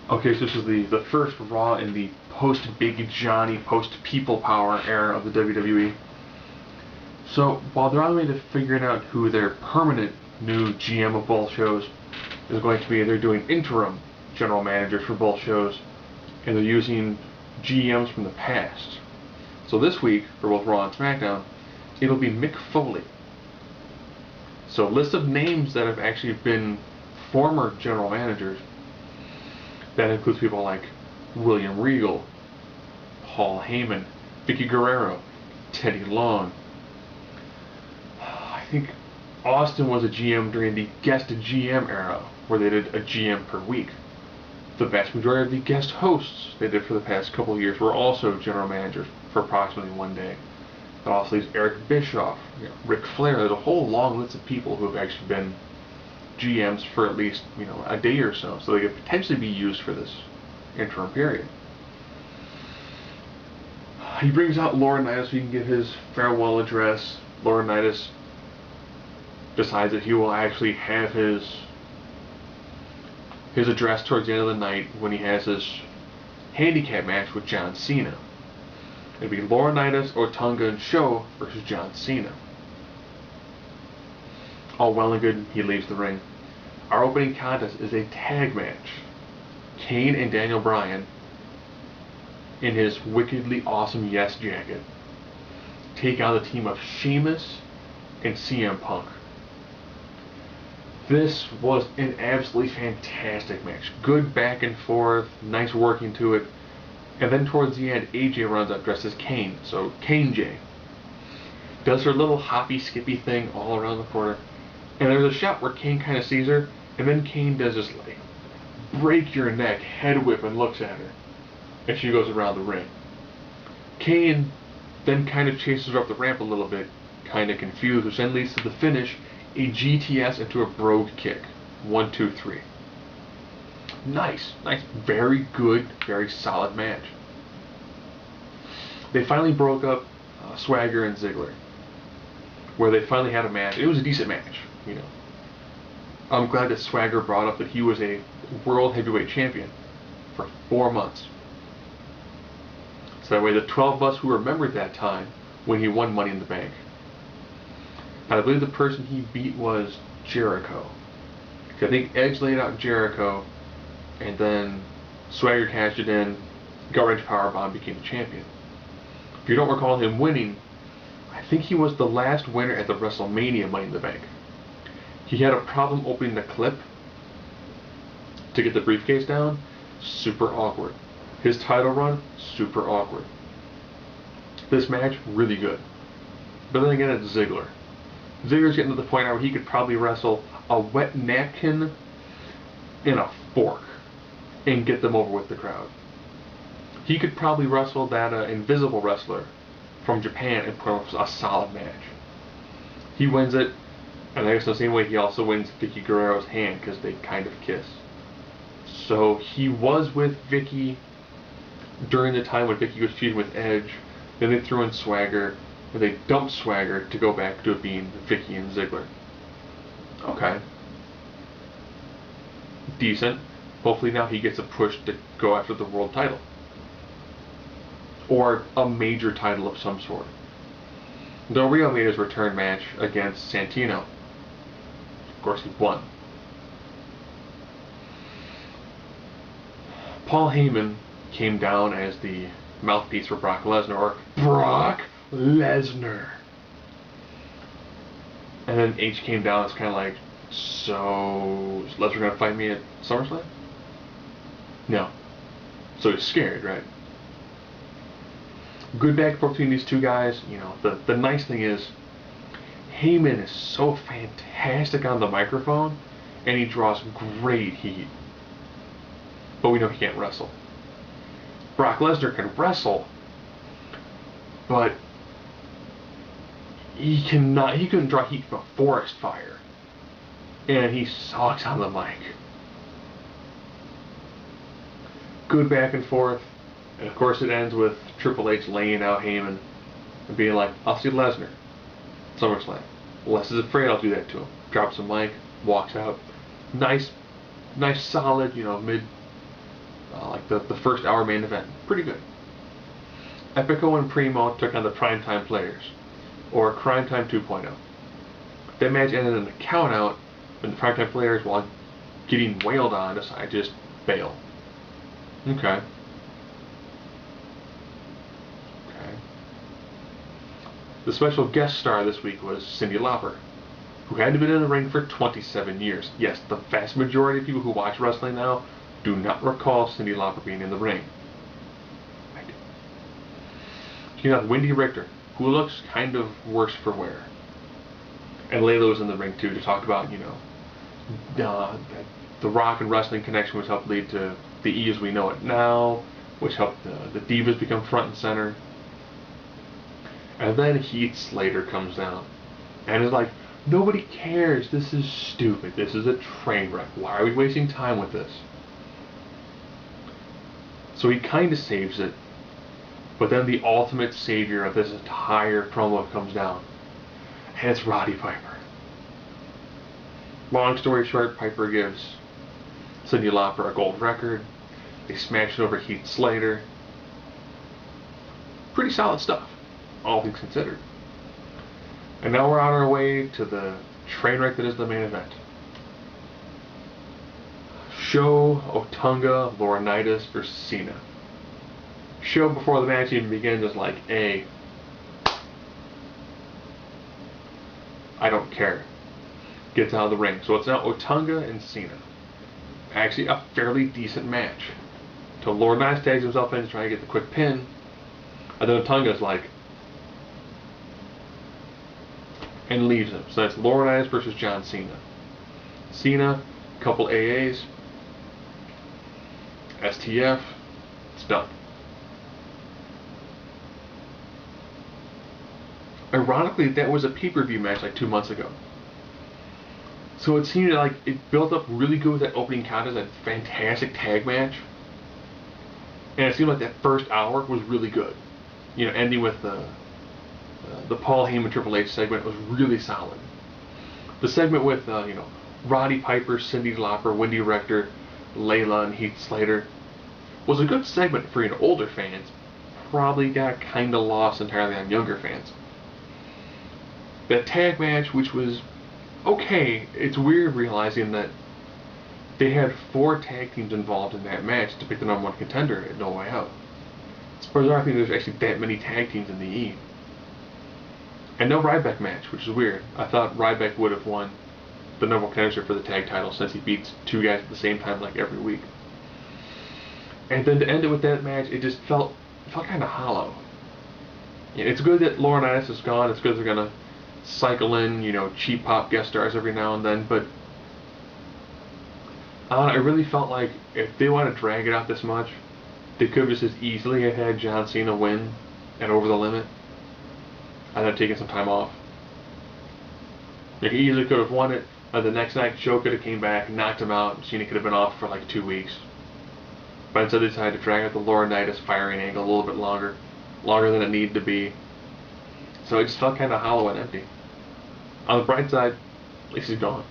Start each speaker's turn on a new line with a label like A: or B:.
A: Okay, so this is the first Raw in the post-Big Johnny, post-People Power era of the WWE. So while they're on the way to figuring out who their permanent new GM of both shows is going to be, they're doing interim general managers for both shows, and they're using GMs from the past. So this week, for both Raw and SmackDown, it'll be Mick Foley. So a list of names that have actually been former general managers. That includes people like William Regal, Paul Heyman, Vicky Guerrero, Teddy Long. I think Austin was a GM during the guest GM era, where they did a GM per week. The vast majority of the guest hosts they did for the past couple of years were also general managers for approximately one day. That also leaves Eric Bischoff, Ric Flair. There's a whole long list of people who have actually been GMs for at least a day or so they could potentially be used for this interim period. He brings out Laurinaitis so he can give his farewell address. Laurinaitis decides that he will actually have his address towards the end of the night when he has his handicap match with John Cena. It'll be Laurinaitis, Otunga, and Show versus John Cena. All well and good, he leaves the ring. Our opening contest is a tag match. Kane and Daniel Bryan, in his wickedly awesome Yes jacket, take on the team of Sheamus and CM Punk. This was an absolutely fantastic match. Good back and forth, nice working to it. And then towards the end, AJ runs up dressed as Kane, so Kane J. Does her little hoppy skippy thing all around the corner. And there's a shot where Kane kind of sees her, and then Kane does this like break your neck head whip and looks at her. And she goes around the ring. Kane then kind of chases her up the ramp a little bit, kind of confused, which then leads to the finish, a GTS into a brogue kick. 1, 2, 3. Nice, very good, very solid match. They finally broke up Swagger and Ziggler, where they finally had a match. It was a decent match, I'm glad that Swagger brought up that he was a world heavyweight champion for 4 months. So that way the 12 of us who remembered that time when he won Money in the Bank. And I believe the person he beat was Jericho. I think Edge laid out Jericho, and then Swagger cashed it in, gut-wrench powerbomb, became the champion. If you don't recall him winning, I think he was the last winner at the WrestleMania Money in the Bank. He had a problem opening the clip to get the briefcase down. Super awkward. His title run, super awkward. This match, really good. But then again, it's Ziggler. Ziggler's getting to the point now where he could probably wrestle a wet napkin and a fork and get them over with the crowd. He could probably wrestle that invisible wrestler from Japan and put on a solid match. He wins it, and I guess the same way he also wins Vicky Guerrero's hand because they kind of kiss. So he was with Vicky during the time when Vicky was feuding with Edge. Then they threw in Swagger, and they dumped Swagger to go back to it being Vicky and Ziggler. Okay. Decent. Hopefully now he gets a push to go after the world title. Or a major title of some sort. Del Rio made his return match against Santino. Of course he won. Paul Heyman came down as the mouthpiece for Brock Lesnar, or Brock Lesnar. And then H came down, it's kind of like, so is Lesnar going to fight me at SummerSlam? No. So he's scared, right? Good back and forth between these two guys. The nice thing is, Heyman is so fantastic on the microphone, and he draws great heat. But we know he can't wrestle. Brock Lesnar can wrestle, but he couldn't draw heat from a forest fire. And he sucks on the mic. Good back and forth. And of course it ends with Triple H laying out Heyman and being like, I'll see Lesnar. SummerSlam. Les is afraid I'll do that to him. Drops the mic, walks out. Nice solid, like the first hour main event. Pretty good. Epico and Primo took on the Primetime Players, or Crime Time 2.0. That match ended in a count out when the Primetime Players, while getting wailed on, decided to just bail. Okay. The special guest star this week was Cyndi Lauper, who hadn't been in the ring for 27 years. Yes, the vast majority of people who watch wrestling now do not recall Cyndi Lauper being in the ring. I do. You got Wendy Richter, who looks kind of worse for wear. And Layla was in the ring too to talk about, the Rock and wrestling connection, which helped lead to the E as we know it now, which helped the Divas become front and center. And then Heath Slater comes down and is like, nobody cares, this is stupid, this is a train wreck, why are we wasting time with this? So he kind of saves it, but then the ultimate savior of this entire promo comes down, and it's Roddy Piper. Long story short, Piper gives Cyndi Lauper a gold record, they smash it over Heath Slater. Pretty solid stuff, all things considered. And now we're on our way to the train wreck that is the main event. Sho, Otunga, Laurinaitis versus Cena. Sho, before the match even begins, is like, hey, I don't care. Gets out of the ring. So it's now Otunga and Cena. Actually, a fairly decent match. Till Laurinaitis tags himself in to try to get the quick pin. And then Otunga's like, and leaves him. So that's Laurinaitis versus John Cena. Cena, couple AAs, STF, it's done. Ironically, that was a pay-per-view match like 2 months ago. So it seemed like it built up really good with that opening contest, that fantastic tag match. And it seemed like that first hour was really good. Ending with the Paul Heyman Triple H segment was really solid. The segment with Roddy Piper, Cyndi Lauper, Wendy Richter, Layla, and Heath Slater was a good segment for older fans. Probably got kind of lost entirely on younger fans. That tag match, which was okay, it's weird realizing that they had 4 tag teams involved in that match to pick the #1 contender at No Way Out. It's bizarre I think there's actually that many tag teams in the E. And no Ryback match, which is weird. I thought Ryback would have won the #1 contender for the tag title since he beats 2 guys at the same time like every week. And then to end it with that match, it just felt kind of hollow. It's good that Laurinaitis is gone. It's good they're gonna cycle in, cheap pop guest stars every now and then. But I really felt like if they want to drag it out this much, they could have just as easily have had John Cena win and Over the Limit, and then taken some time off. He easily could have won it. The next night, Joe could have came back, knocked him out, and Cena could have been off for like 2 weeks. But instead they decided to drag out the Laurinaitis firing angle a little bit longer than it needed to be. So it just felt kind of hollow and empty. On the bright side, at least he's gone.